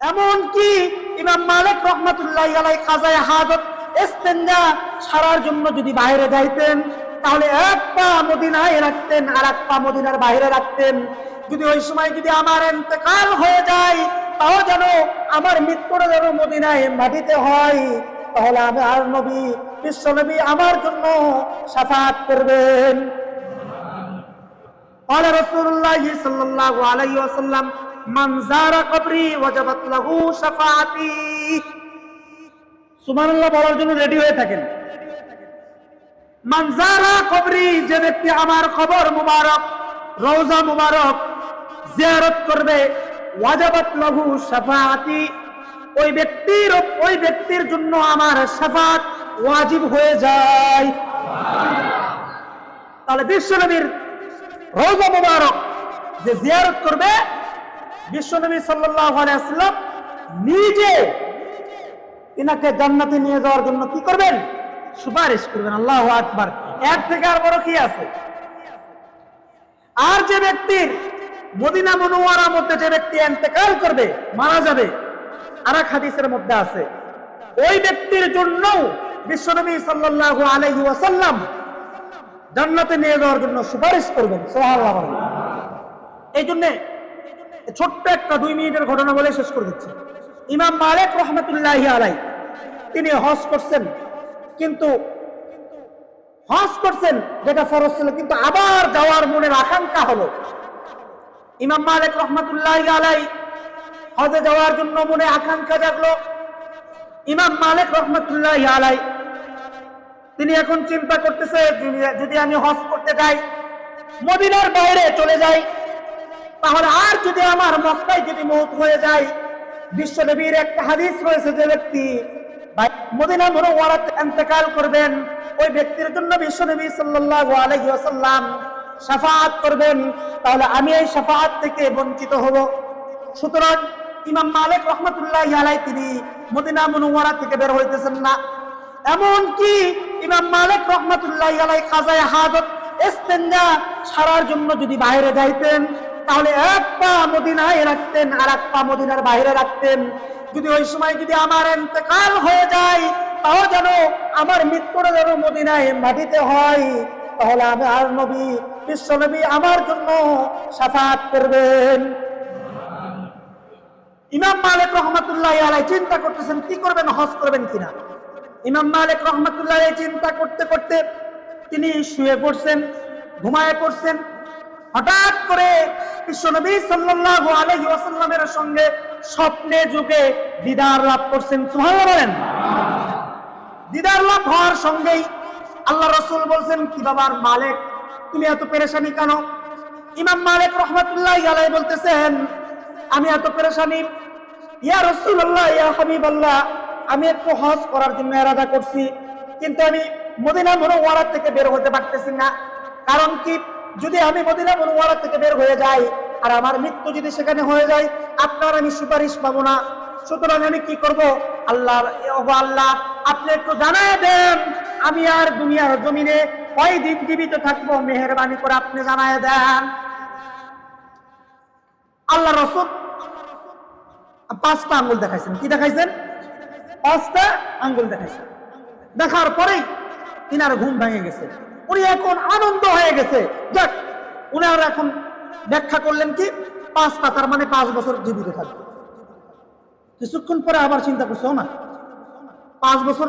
এমনকি ইমাম মালিক রহমাতুল্লাহি আলাইহি কাযায়ে হাজত ইস্তেনজা সারার জন্য যদি বাইরে যাইতেন, তাহলে এক পা মদিনায় রাখতেন আর এক পা মদিনার বাইরে রাখতেন। যদি ওই সময় যদি আমার ইন্তেকাল হয়ে যায়, তাও যেন আমার মৃত্যুটা যেন মদিনায় মাটিতে হয়, তাহলে আমি আর নবী বিশ্ব নবী আমার জন্য শাফাআত করবেন। قال رسول الله صلى الله عليه وسلم من زار قبري وجبت له شفاعتي। সুবহানাল্লাহ বলার জন্য রেডি হয়ে থাকেন। মান যারা কবরি, যে ব্যক্তি আমার কবর মুবারক রওজা মুবারক জিয়ারত করবে, ওয়াজাবাত লাহু শাফাআতি, ওই ব্যক্তির জন্য আমার শাফাআত ওয়াজিব হয়ে যায়। তাহলে বিশ্বনবীর রওজা মুবারক যে জিয়ারত করবে, বিশ্বনবী সাল্লাল্লাহু আলাইহি ওয়াসাল্লাম নিজে ইনাকে জান্নাতে নিয়ে যাওয়ার জন্য কি করবেন? সুপারিশ করবেন। আল্লাহু আকবার। এর থেকে আর বড় কি আছে? আর যে ব্যক্তির মদিনা মুনাওয়ারার মধ্যে যে ব্যক্তি ইন্তেকাল করবে, মারা যাবে, আর এক হাদিসের মধ্যে আছে ওই ব্যক্তির জন্য বিশ্বনবী সাল্লাল্লাহু আলাইহি ওয়াসাল্লাম জান্নাতে নিয়ে যাওয়ার জন্য সুপারিশ করবেন। সুবহানাল্লাহ। এই জন্য ছোট্ট একটা 2 মিনিটের ঘটনা বলে শেষ করে দিচ্ছি। ইমাম মালিক রহমাতুল্লাহি আলাইহি তিনি হজ করছেন, কিন্তু হজ করছেন যেটা ফরজ ছিল, কিন্তু আবার যাওয়ার মনের আকাঙ্ক্ষা হলো। ইমাম মালিক রহমাতুল্লাহি আলাইহি হজে যাওয়ার জন্য মনে আকাঙ্ক্ষা জাগলো। ইমাম মালিক রহমাতুল্লাহি আলাইহি তিনি এখন চিন্তা করতেছে, যদি আমি হজ করতে যাই, মদিনার বাইরে চলে যাই, তাহলে আর যদি আমার মক্কায় যদি মওত হয়ে যায়, বিশ্বনবীর একটা হাদিস রয়েছে, যে ব্যক্তি মদিনা মুনাওয়ারাতে ইন্তেকাল করবেন, ওই ব্যক্তির জন্য বিশ্বনবী সাল্লাল্লাহু আলাইহি ওয়াসাল্লাম শাফাআত করবেন, তাহলে আমি এই শাফাআত থেকে বঞ্চিত হব। সুতরাং ইমাম মালিক রহমাতুল্লাহি আলাইহি তিনি মদিনা মুনাওয়ারা থেকে বের হইতেছেন না। এমনকি ইমাম মালিক রহমাতুল্লাহি আলাইহি কাযায়ে হাজত ইস্তেনজা সারার জন্য যদি বাইরে যাইতেন, তাহলে এক পা মদিনায় রাখতেন আর এক পা মদিনার বাইরে রাখতেন। যদি ওই সময় যদি আমার ইন্তেকাল হয়ে যায়, তাও যেন আমার মৃত্যুটা যেন মদিনায় মাটিতে হয়, তাহলে আমি আর নবী বিশ্ব নবী আমার জন্য শাফাআত করবেন। ইমাম মালিক রহমাতুল্লাহি আলাইহি চিন্তা করতেছেন কি করবেন, হজ করবেন কিনা। ইমাম মালিক রহমাতুল্লাহি আলাইহি চিন্তা করতে করতে তিনি শুয়ে পড়ছেন, ঘুমায় পড়ছেন। হঠাৎ করে বিশ্বনবী সাল্লাল্লাহু আলাইহি ওয়াসাল্লামের সঙ্গে স্বপ্নে যুগে দিদার লাভ করছেন। সুবহানাল্লাহ বলেন। দিদার লাভ হওয়ার সঙ্গেই আল্লাহ রাসূল বলছেন, কি বাবার মালিক, তুমি এত পেরেশানি কেন? ইমাম মালিক রহমাতুল্লাহি আলাইহি বলতেছেন, আমি এত পেরেশানি, ইয়া রাসূলুল্লাহ, ইয়া হাবিবাল্লাহ, আমি একটু হজ করার জন্য ইরাদা করছি, কিন্তু আমি মদিনা মুনাওয়ারা থেকে বের হতে পারতেছি না। কারণ কি, যদি আমি মদিনা মুনাওয়ারা থেকে বের হয়ে যাই আর আমার মৃত্যু যদি সেখানে হয়ে যায়, আপনার আমি সুপারিশ পাবো না। সুতরাং আমি কি করব? আল্লাহ আপনি একটু জানায় দেন, আমি আর দুনিয়ার জমিনে কয়দিন জীবিত থাকবো, মেহেরবানি করে আপনি জানায় দেন। আল্লাহ রাসূল 5টা আঙ্গুল দেখাইছেন। কি দেখাইছেন? 5টা আঙ্গুল দেখাইছেন। দেখার পরেই তিনার ঘুম ভেঙে গেছে। উনি এখন আনন্দ হয়ে গেছে। যাক, উনার এখন ব্যাখ্যা করলেন কি, 5টা, তার মানে 5 বছর জীবিত থাকবে। কিছুক্ষণ পরে আবার চিন্তা করছে, না 5 বছর,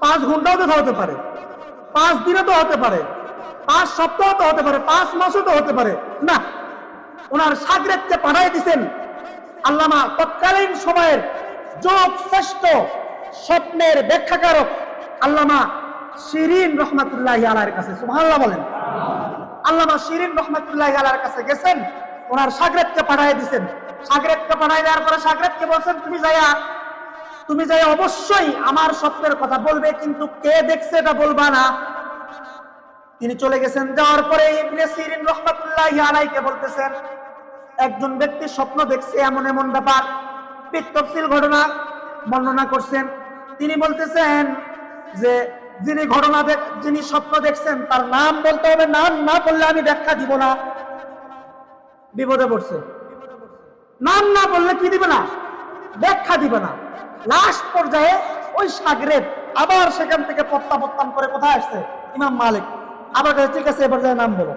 5 ঘন্টাও তো হতে পারে, 5 দিনও তো হতে পারে, 5 সপ্তাহ তো হতে পারে, 5 মাসও তো হতে পারে না। ওনার শাগরেদকে পাঠাই দিচ্ছেন আল্লামা তৎকালীন সময়ের যোগ শ্রেষ্ঠ স্বপ্নের ব্যাখ্যাকারক আল্লামা শিরিন রহমাতুল্লাহি আলাইহির কাছে। সুবহানাল্লাহ বলেন। আল্লামা শিরিন রহমাতুল্লাহি আলাইহির কাছে গেছেন, ওনার শাগরেদকে পাঠাই দিচ্ছেন। শাগরেদকে পাঠাই দেওয়ার পরে শাগরেদকে বলছেন, তুমি যাইয়া অবশ্যই আমার স্বপ্নের কথা বলবে, কিন্তু কে দেখছে এটা বলবা না। তিনি চলে গেছেন। যাওয়ার পরে ইবনে সিরিন রাহমাতুল্লাহি আলাইহি বলতেছেন, একজন ব্যক্তি স্বপ্ন দেখছে এমন এমন ব্যাপার, বিতফসিল ঘটনা বর্ণনা করছেন। তিনি বলতেছেন যে যিনি স্বপ্ন দেখছেন তার নাম বলতে হবে, নাম না বললে আমি ব্যাখ্যা দিব না। বিপদে পড়ছে, নাম না বললে কি দিবে না? ব্যাখ্যা দিবে না। লাস্ট পর্যায়ে ওই সাগরেদ আবার সেখান থেকে প্রত্যাবর্তন করে কোথায় আসছে? ইমাম মালিক। আবার ঠিক আছে, এবার যায় নাম বলো।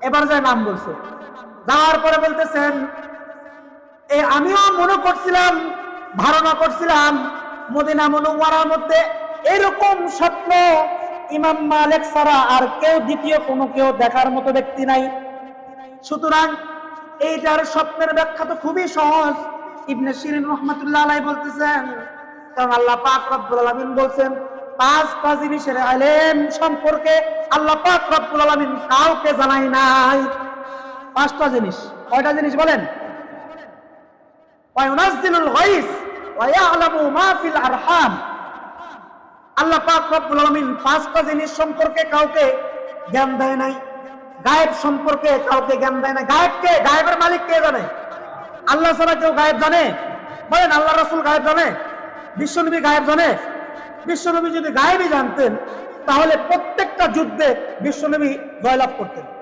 এবার যায় নাম বলছে। যাওয়ার পরে বলতেছেন, আমিও মনে করছিলাম, ধারণা করছিলাম মদিনা মুনাওয়ারার মধ্যে এরকম স্বপ্ন ইমাম মালিক ছাড়া আর কেউ, দ্বিতীয় কোনো কেউ দেখার মতো ব্যক্তি নাই। সুতরাং এইটার স্বপ্নের ব্যাখ্যা তো খুবই সহজ। ইবনে শিরিন রাহমাতুল্লাহ আলাইহি বলতেছেন, কারণ আল্লাহ পাক রব্বুল আলামিন বলছেন, পাঁচটা জিনিসের ইলম সম্পর্কে আল্লাহ পাক রব্বুল আলামিন কাউকে জানায় নাই। পাঁচটা জিনিস। কয়টা জিনিস বলেন? ওয়ায়ুনাজ্জিলুল গায়স ওয়া ইয়ালামু মা ফিল আরহাম। আল্লাহ পাক রব্বুল আলামিন পাঁচটা জিনিস সম্পর্কে কাউকে জ্ঞান দেয় নাই। গায়েব সম্পর্কে কাউকে জ্ঞান দেয় না। গায়েবকে, গায়েবের মালিক কে জানে? আল্লাহ ছাড়া কেউ গায়েব জানে? বলেন, আল্লাহ রাসূল গায়েব জানে? বিশ্বনবী গায়েব জানে? বিশ্বনবী যদি গায়েবই জানতেন তাহলে প্রত্যেকটা যুদ্ধে বিশ্বনবী জয়লাভ করতেন।